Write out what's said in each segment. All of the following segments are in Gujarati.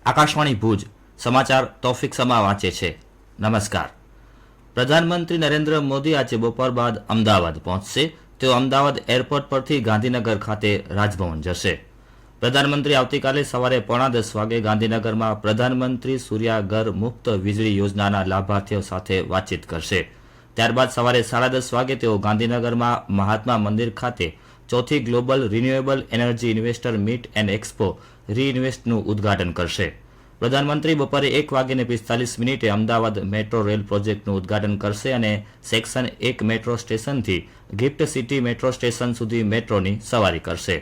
આકાશવાણી ભુજ સમાચાર તૌફિક સમા વાંચે છે. નમસ્કાર. પ્રધાનમંત્રી નરેન્દ્ર મોદી આજે બપોર બાદ અમદાવાદ પહોંચશે. તેઓ અમદાવાદ એરપોર્ટ પરથી ગાંધીનગર ખાતે રાજભવન જશે. પ્રધાનમંત્રી આવતીકાલે સવારે 9:45 વાગે ગાંધીનગરમાં પ્રધાનમંત્રી સૂર્યા ઘર મુક્ત વીજળી યોજનાના લાભાર્થીઓ સાથે વાતચીત કરશે. ત્યારબાદ સવારે 10:30 વાગે તેઓ ગાંધીનગરમાં મહાત્મા મંદિર ખાતે ચોથી global renewable energy investor meet and expo રીઇન્વેસ્ટનું ઉદ્ઘાટન કરશે. પ્રધાનમંત્રી બપોરે 1:45 અમદાવાદ મેટ્રો રેલ પ્રોજેક્ટનું ઉદ્ઘાટન કરશે અને સેક્શન 1 મેટ્રો સ્ટેશનથી ગિફ્ટ સિટી મેટ્રો સ્ટેશન સુધી મેટ્રોની સવારી કરશે.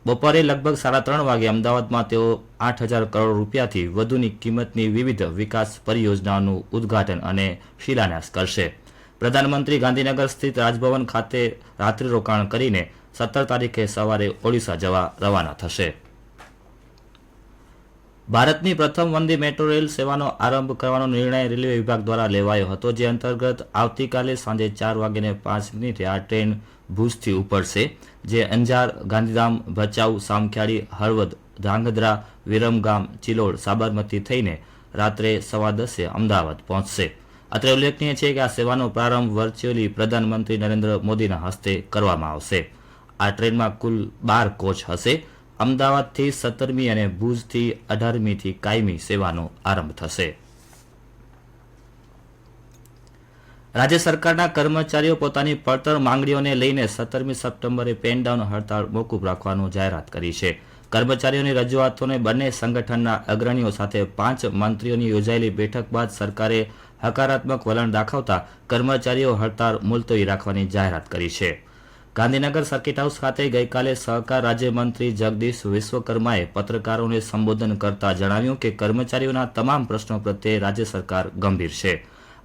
બપોરે લગભગ 3:30 વાગે અમદાવાદમાં તેઓ 8,000 કરોડ રૂપિયાથી વધુની કિંમતની વિવિધ વિકાસ પરિયોજનાઓનું ઉદ્ઘાટન અને શિલાન્યાસ કરશે. પ્રધાનમંત્રી ગાંધીનગર સ્થિત રાજભવન ખાતે રાત્રિ રોકાણ કરીને 17 તારીખે સવારે ઓડિશા જવા રવાના થશે. ભારતની પ્રથમ વંદે મેટ્રો રેલ સેવાનો આરંભ કરવાનો નિર્ણય રેલવે વિભાગ દ્વારા લેવાયો હતો, જે અંતર્ગત આવતીકાલે સાંજે 4:05 આ ટ્રેન ભુજથી ઉપડશે, જે અંજાર, ગાંધીધામ, ભચાઉ, સામખિયાળી, હળવદ, ધ્રાંગધ્રા, વિરમગામ, ચિલોડ, સાબરમતી થઈને રાત્રે 10:15 અમદાવાદ પહોંચશે. અત્રે ઉલ્લેખનીય છે કે આ સેવાનો પ્રારંભ વર્ચ્યુઅલી પ્રધાનમંત્રી નરેન્દ્ર મોદીના હસ્તે કરવામાં આવશે. આ ટ્રેનમાં કુલ 12 કોચ હશે. અમદાવાદથી 17મી અને ભુજથી 18મીથી કાયમી સેવાનો આરંભ થશે. રાજ્ય સરકારના કર્મચારીઓ પોતાની પડતર માંગણીઓને લઈને 17મી સપ્ટેમ્બરે પેન ડાઉન હડતાળ મોકૂફ રાખવાનું જાહેરાત કરી છે. કર્મચારીઓની રજૂઆતોને બંને સંગઠનના અગ્રણીઓ સાથે 5 મંત્રીઓની યોજાયેલી બેઠક બાદ સરકારે હકારાત્મક વલણ દાખવતા કર્મચારીઓ હડતાળ મુલતવી રાખવાની જાહેરાત કરી છે. ગાંધીનગર સર્કિટ હાઉસ ખાતે ગઈકાલે સહકાર રાજ્યમંત્રી જગદીશ વિશ્વકર્માએ પત્રકારોને સંબોધન કરતા જણાવ્યું કે કર્મચારીઓના તમામ પ્રશ્નો પ્રત્યે રાજ્ય સરકાર ગંભીર છે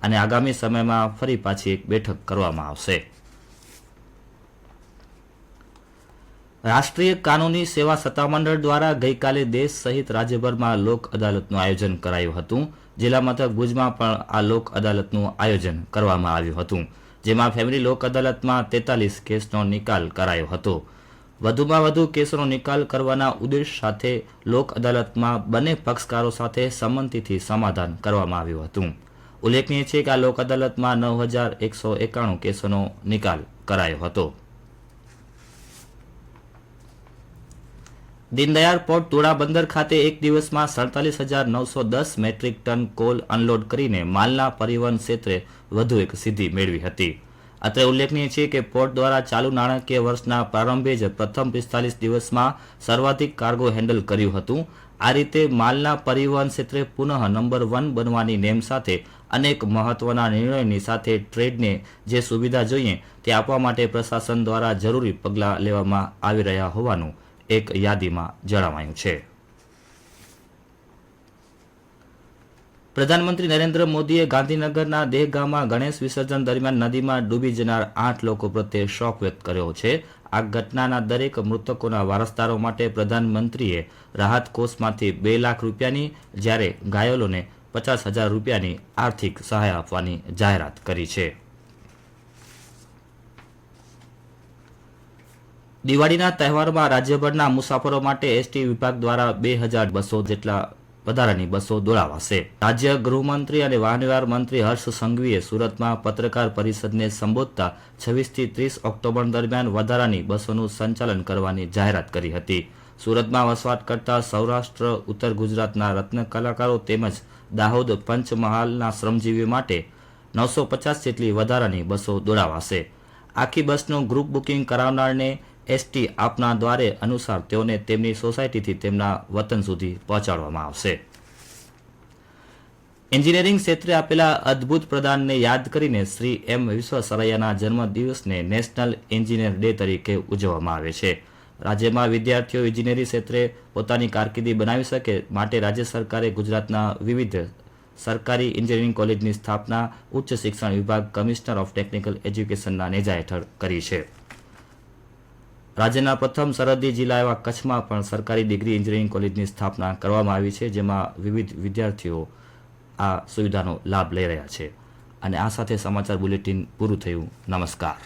અને આગામી સમયમાં ફરી પાછી એક બેઠક કરવામાં આવશે. રાષ્ટ્રીય કાનૂની સેવા સત્તામંડળ દ્વારા ગઈકાલે દેશ સહિત રાજ્યભરમાં લોક અદાલતનું આયોજન કરાયું હતું. જિલ્લા મથક ભુજમાં પણ આ લોક અદાલતનું આયોજન કરવામાં આવ્યું હતું, જેમાં ફેમિલી લોક અદાલતમાં 43 કેસનો નિકાલ કરાયો હતો. વધુમાં વધુ કેસોનો નિકાલ કરવાના ઉદ્દેશ સાથે લોક અદાલતમાં બંને પક્ષકારો સાથે સંમતિથી સમાધાન કરવામાં આવ્યું હતું. ઉલ્લેખનીય છે કે આ લોક અદાલતમાં 9,191 કેસોનો નિકાલ કરાયો હતો. દીનદયાળ પોર્ટ તુડા બંદર ખાતે એક દિવસમાં 47,910 મેટ્રિક ટન કોલ અનલોડ કરીને માલના પરિવહન ક્ષેત્રે વધુ એક સિદ્ધિ મેળવી હતી. અત્રે ઉલ્લેખનીય છે કે પોર્ટ દ્વારા ચાલુ નાણાકીય વર્ષના પ્રારંભે જ પ્રથમ 45 દિવસમાં સર્વાધિક કાર્ગો હેન્ડલ કર્યું હતું. આ રીતે માલના પરિવહન ક્ષેત્રે પુનઃ નંબર 1 બનવાની નેમ સાથે અનેક મહત્વના નિર્ણયોની સાથે ટ્રેડને જે સુવિધા જોઈએ તે આપવા માટે પ્રશાસન દ્વારા જરૂરી પગલાં લેવામાં આવી રહ્યા હોવાનું એક યાદીમાં જણાવાયું છે. પ્રધાનમંત્રી નરેન્દ્ર મોદીએ ગાંધીનગરના દહેગામમાં ગણેશ વિસર્જન દરમિયાન નદીમાં ડૂબી જનાર 8 લોકો પ્રત્યે શોક વ્યક્ત કર્યો છે. આ ઘટનાના દરેક મૃતકોના વારસદારો માટે પ્રધાનમંત્રીએ રાહત કોષમાંથી 2 લાખ રૂપિયાની, જ્યારે ઘાયલોને 50,000 રૂપિયાની આર્થિક સહાય આપવાની જાહેરાત કરી છે. દિવાળીના તહેવારમાં રાજ્યભરના મુસાફરો માટે એસટી વિભાગ દ્વારા 2,200 જેટલા વધારાની બસો દોડાવાશે. રાજ્ય ગૃહમંત્રી અને વાહન વ્યવહાર મંત્રી હર્ષ સંઘવીએ સુરતમાં પત્રકાર પરિષદને સંબોધતા 26 થી 30 ઓક્ટોબર દરમિયાન વધારાની બસોનું સંચાલન કરવાની જાહેરાત કરી હતી. સુરતમાં વસવાટ કરતા સૌરાષ્ટ્ર, ઉત્તર ગુજરાતના રત્ન કલાકારો તેમજ દાહોદ, પંચમહાલના શ્રમજીવીઓ માટે 950 જેટલી વધારાની બસો દોડાવાશે. આખી બસનું ગ્રુપ બુકિંગ કરાવનારને એસટી આપના દ્વારે અનુસાર તેઓને તેમની સોસાયટીથી તેમના વતન સુધી પહોંચાડવામાં આવશે. એન્જિનિયરિંગ ક્ષેત્રે આપેલા અદ્ભુત પ્રદાનને યાદ કરીને શ્રી એમ વિશ્વેશ્વરૈયાના જન્મદિવસને નેશનલ એન્જિનિયર ડે તરીકે ઉજવવામાં આવે છે. રાજ્યમાં વિદ્યાર્થીઓ એન્જિનિયરિંગ ક્ષેત્રે પોતાની કારકિર્દી બનાવી શકે માટે રાજ્ય સરકારે ગુજરાતના વિવિધ સરકારી એન્જિનિયરિંગ કોલેજની સ્થાપના ઉચ્ચ શિક્ષણ વિભાગ, કમિશનર ઓફ ટેકનિકલ એજ્યુકેશનના નેજા હેઠળ કરી છે. રાજ્યના પ્રથમ સરહદી જિલ્લા એવા કચ્છમાં પણ સરકારી ડિગ્રી એન્જિનિયરિંગ કોલેજની સ્થાપના કરવામાં આવી છે, જેમાં વિવિધ વિદ્યાર્થીઓ આ સુવિધાનો લાભ લઈ રહ્યા છે. અને આ સાથે સમાચાર બુલેટિન પૂરું થયું. નમસ્કાર.